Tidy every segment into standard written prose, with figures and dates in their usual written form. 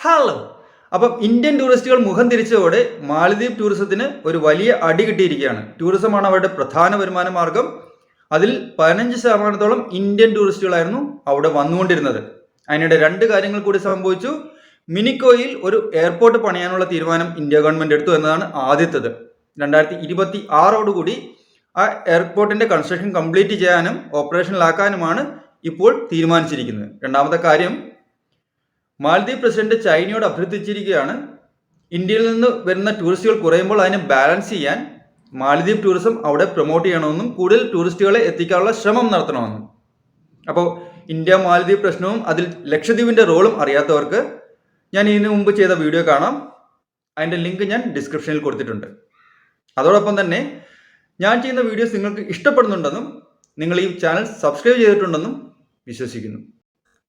Hello. അപ്പം Indian ടൂറിസ്റ്റുകൾ മുഖം തിരിച്ചതോടെ മാലദ്വീപ് ടൂറിസത്തിന് ഒരു വലിയ അടി കിട്ടിയിരിക്കുകയാണ്. ടൂറിസമാണ് അവരുടെ പ്രധാന വരുമാന മാർഗം. അതിൽ 15% ഇന്ത്യൻ ടൂറിസ്റ്റുകളായിരുന്നു അവിടെ വന്നുകൊണ്ടിരുന്നത്. അതിനിടെ രണ്ട് കാര്യങ്ങൾ കൂടി സംഭവിച്ചു. മിനിക്കോയിൽ ഒരു എയർപോർട്ട് പണിയാനുള്ള തീരുമാനം ഇന്ത്യ ഗവൺമെന്റ് എടുത്തു എന്നതാണ് ആദ്യത്തേത്. 2026 ആ എയർപോർട്ടിന്റെ കൺസ്ട്രക്ഷൻ കംപ്ലീറ്റ് ചെയ്യാനും ഓപ്പറേഷനിലാക്കാനുമാണ് ഇപ്പോൾ തീരുമാനിച്ചിരിക്കുന്നത്. രണ്ടാമത്തെ കാര്യം, മാലദ്വീപ് പ്രസിഡന്റ് ചൈനയോട് അഭ്യർത്ഥിച്ചിരിക്കുകയാണ്, ഇന്ത്യയിൽ നിന്ന് വരുന്ന ടൂറിസ്റ്റുകൾ കുറയുമ്പോൾ അതിനെ ബാലൻസ് ചെയ്യാൻ മാലദ്വീപ് ടൂറിസം അവിടെ പ്രൊമോട്ട് ചെയ്യണമെന്നും കൂടുതൽ ടൂറിസ്റ്റുകളെ എത്തിക്കാനുള്ള ശ്രമം നടത്തണമെന്നും. അപ്പോൾ ഇന്ത്യ മാലദ്വീപ് പ്രശ്നവും അതിൽ ലക്ഷദ്വീപിന്റെ റോളും അറിയാത്തവർക്ക് ഞാൻ ഇതിനു മുമ്പ് ചെയ്ത വീഡിയോ കാണാം. അതിൻ്റെ ലിങ്ക് ഞാൻ ഡിസ്ക്രിപ്ഷനിൽ കൊടുത്തിട്ടുണ്ട്. അതോടൊപ്പം തന്നെ ഞാൻ ചെയ്യുന്ന വീഡിയോസ് നിങ്ങൾക്ക് ഇഷ്ടപ്പെടുന്നുണ്ടെന്നും നിങ്ങൾ ഈ ചാനൽ സബ്സ്ക്രൈബ് ചെയ്തിട്ടുണ്ടെന്നും വിശ്വസിക്കുന്നു.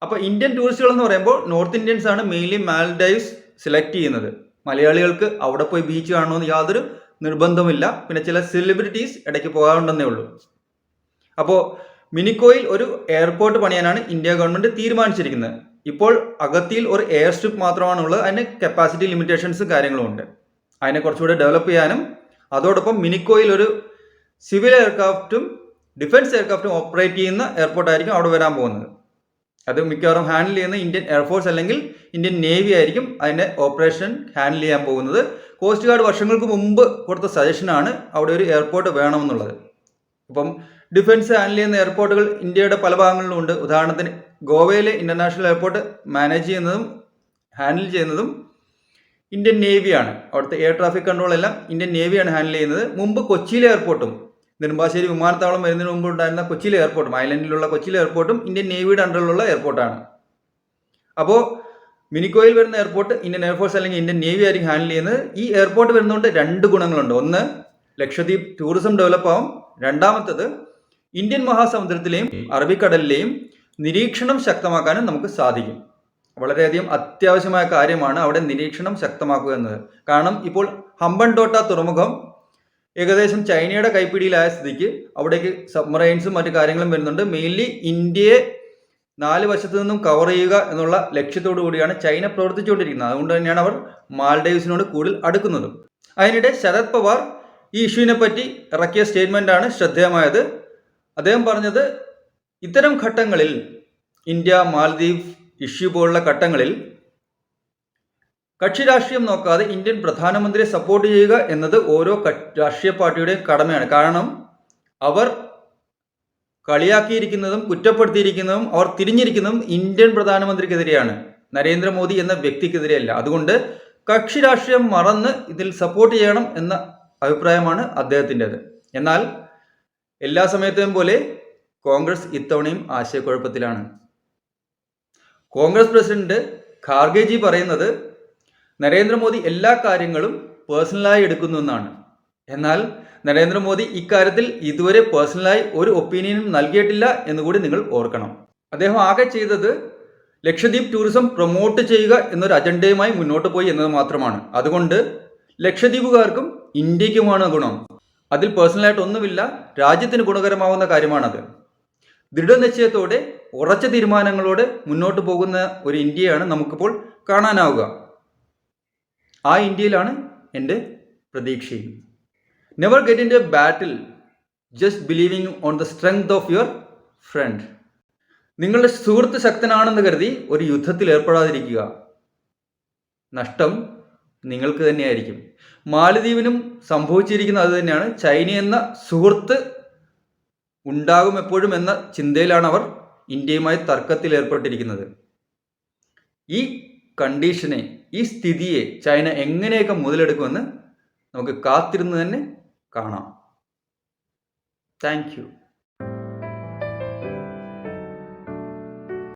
അപ്പോൾ ഇന്ത്യൻ ടൂറിസ്റ്റുകൾ എന്ന് പറയുമ്പോൾ നോർത്ത് ഇന്ത്യൻസ് ആണ് മെയിൻലി മാൽഡൈവ്സ് സെലക്ട് ചെയ്യുന്നത്. മലയാളികൾക്ക് അവിടെ പോയി ബീച്ച് കാണണമെന്ന് യാതൊരു നിർബന്ധമില്ല. പിന്നെ ചില സെലിബ്രിറ്റീസ് ഇടയ്ക്ക് പോകാറുണ്ടെന്നേ ഉള്ളൂ. അപ്പോൾ മിനിക്കോയിൽ ഒരു എയർപോർട്ട് പണിയാനാണ് ഇന്ത്യ ഗവൺമെന്റ് തീരുമാനിച്ചിരിക്കുന്നത്. ഇപ്പോൾ അഗത്തിയിൽ ഒരു എയർ സ്ട്രിപ്പ് മാത്രമാണുള്ളത്. അതിന് കപ്പാസിറ്റി ലിമിറ്റേഷൻസും കാര്യങ്ങളും ഉണ്ട്. അതിനെ കുറച്ചുകൂടെ ഡെവലപ്പ് ചെയ്യാനും അതോടൊപ്പം മിനിക്കോയിൽ ഒരു സിവിൽ എയർക്രാഫ്റ്റും ഡിഫൻസ് എയർക്രാഫ്റ്റും ഓപ്പറേറ്റ് ചെയ്യുന്ന എയർപോർട്ടായിരിക്കും അവിടെ വരാൻ പോകുന്നത്. അത് മിക്കവാറും ഹാൻഡിൽ ചെയ്യുന്ന ഇന്ത്യൻ എയർഫോഴ്സ് അല്ലെങ്കിൽ ഇന്ത്യൻ നേവി ആയിരിക്കും അതിൻ്റെ ഓപ്പറേഷൻ ഹാൻഡിൽ ചെയ്യാൻ പോകുന്നത്. കോസ്റ്റ് ഗാർഡ് വർഷങ്ങൾക്ക് മുമ്പ് കൊടുത്ത സജഷനാണ് അവിടെ ഒരു എയർപോർട്ട് വേണമെന്നുള്ളത്. ഇപ്പം ഡിഫൻസ് ഹാൻഡിൽ ചെയ്യുന്ന എയർപോർട്ടുകൾ ഇന്ത്യയുടെ പല ഭാഗങ്ങളിലും ഉണ്ട്. ഉദാഹരണത്തിന് ഗോവയിലെ ഇൻ്റർനാഷണൽ എയർപോർട്ട് മാനേജ് ചെയ്യുന്നതും ഹാൻഡിൽ ചെയ്യുന്നതും ഇന്ത്യൻ നേവിയാണ്. അവിടുത്തെ എയർ ട്രാഫിക് കൺട്രോൾ എല്ലാം ഇന്ത്യൻ നേവിയാണ് ഹാൻഡിൽ ചെയ്യുന്നത്. മുമ്പ് കൊച്ചിയിലെ എയർപോർട്ടും നെടുമ്പാശ്ശേരി വിമാനത്താവളം വരുന്നതിന് മുമ്പ് ഉണ്ടായിരുന്ന കൊച്ചിയിലെ എയർപോർട്ടും ഐലൻഡിലുള്ള കൊച്ചിയിലെ എയർപോർട്ടും ഇന്ത്യൻ നേവിയുടെ അണ്ടറിലുള്ള എയർപോർട്ടാണ്. അപ്പോൾ മിനിക്കോയിൽ വരുന്ന എയർപോർട്ട് ഇന്ത്യൻ എയർഫോഴ്സ് അല്ലെങ്കിൽ ഇന്ത്യൻ നേവി ആയിരിക്കും ഹാൻഡിൽ ചെയ്യുന്നത്. ഈ എയർപോർട്ട് വരുന്നതുകൊണ്ട് രണ്ട് ഗുണങ്ങളുണ്ട്. ഒന്ന്, ലക്ഷദ്വീപ് ടൂറിസം ഡെവലപ്പ് ആവും. രണ്ടാമത്തത്, ഇന്ത്യൻ മഹാസമുദ്രത്തിലെയും അറബിക്കടലിലെയും നിരീക്ഷണം ശക്തമാക്കാനും നമുക്ക് സാധിക്കും. വളരെയധികം അത്യാവശ്യമായ കാര്യമാണ് അവിടെ നിരീക്ഷണം ശക്തമാക്കുക എന്നത്. കാരണം ഇപ്പോൾ ഹമ്പൻടോട്ട തുറമുഖം ഏകദേശം ചൈനയുടെ കൈപ്പിടിയിലായ സ്ഥിതിക്ക് അവിടേക്ക് സബ്മറൈൻസും മറ്റു കാര്യങ്ങളും വരുന്നുണ്ട്. മെയിൻലി ഇന്ത്യയെ 4 വശത്തു നിന്നും കവർ ചെയ്യുക എന്നുള്ള ലക്ഷ്യത്തോടു കൂടിയാണ് ചൈന പ്രവർത്തിച്ചുകൊണ്ടിരിക്കുന്നത്. അതുകൊണ്ട് തന്നെയാണ് അവർ മാൽഡൈവ്സിനോട് കൂടുതൽ അടുക്കുന്നതും. അതിനിടെ ശരത് പവാർ ഈ ഇഷ്യൂവിനെ പറ്റി ഇറക്കിയ സ്റ്റേറ്റ്മെൻ്റാണ് ശ്രദ്ധേയമായത്. അദ്ദേഹം പറഞ്ഞത്, ഇത്തരം ഘട്ടങ്ങളിൽ ഇന്ത്യ മാലദ്വീപ് ഇഷ്യൂ പോലുള്ള ഘട്ടങ്ങളിൽ കക്ഷി രാഷ്ട്രീയം നോക്കാതെ ഇന്ത്യൻ പ്രധാനമന്ത്രിയെ സപ്പോർട്ട് ചെയ്യുക എന്നത് ഓരോ രാഷ്ട്രീയ പാർട്ടിയുടെയും കടമയാണ്. കാരണം അവർ കളിയാക്കിയിരിക്കുന്നതും കുറ്റപ്പെടുത്തിയിരിക്കുന്നതും അവർ തിരിഞ്ഞിരിക്കുന്നതും ഇന്ത്യൻ പ്രധാനമന്ത്രിക്കെതിരെയാണ്, നരേന്ദ്രമോദി എന്ന വ്യക്തിക്കെതിരെയല്ല. അതുകൊണ്ട് കക്ഷി രാഷ്ട്രീയം മറന്ന് ഇതിൽ സപ്പോർട്ട് ചെയ്യണം എന്ന അഭിപ്രായമാണ് അദ്ദേഹത്തിൻ്റെത്. എന്നാൽ എല്ലാ സമയത്തെയും പോലെ കോൺഗ്രസ് ഇത്തവണയും ആശയക്കുഴപ്പത്തിലാണ്. കോൺഗ്രസ് പ്രസിഡന്റ് ഖാർഗെജി പറയുന്നത് നരേന്ദ്രമോദി എല്ലാ കാര്യങ്ങളും പേഴ്സണലായി എടുക്കുന്നു എന്നാണ്. എന്നാൽ നരേന്ദ്രമോദി ഇക്കാര്യത്തിൽ ഇതുവരെ പേഴ്സണലായി ഒരു ഒപ്പീനിയനും നൽകിയിട്ടില്ല എന്നുകൂടി നിങ്ങൾ ഓർക്കണം. അദ്ദേഹം ആകെ ചെയ്തത് ലക്ഷദ്വീപ് ടൂറിസം പ്രൊമോട്ട് ചെയ്യുക എന്നൊരു അജണ്ടയുമായി മുന്നോട്ട് പോയി എന്നത് മാത്രമാണ്. അതുകൊണ്ട് ലക്ഷദ്വീപുകാർക്കും ഇന്ത്യക്കുമാണ് ഗുണം. അതിൽ പേഴ്സണലായിട്ടൊന്നുമില്ല. രാജ്യത്തിന് ഗുണകരമാവുന്ന കാര്യമാണത്. ദൃഢനിശ്ചയത്തോടെ ഉറച്ച തീരുമാനങ്ങളോടെ മുന്നോട്ട് പോകുന്ന ഒരു ഇന്ത്യയാണ് നമുക്കിപ്പോൾ കാണാനാവുക. ആ ഇന്ത്യയിലാണ് എൻ്റെ പ്രതീക്ഷയും. Never get in A battle just believing on the strength of your friend. നിങ്ങളുടെ സുഹൃത്ത് ശക്തനാണെന്ന് കരുതി ഒരു യുദ്ധത്തിൽ ഏർപ്പെടാതിരിക്കുക. നഷ്ടം നിങ്ങൾക്ക് തന്നെയായിരിക്കും. മാലദ്വീപിനും സംഭവിച്ചിരിക്കുന്നത് അത് തന്നെയാണ്. ചൈന എന്ന സുഹൃത്ത് ഉണ്ടാകും എപ്പോഴും എന്ന ചിന്തയിലാണ് അവർ ഇന്ത്യയുമായി തർക്കത്തിൽ ഏർപ്പെട്ടിരിക്കുന്നത്. ഈ കണ്ടീഷനെ, ഈ സ്ഥിതിയെ ചൈന എങ്ങനെയൊക്കെ മുതലെടുക്കുമെന്ന് നമുക്ക് കാത്തിരുന്ന് തന്നെ കാണാം. Thank you.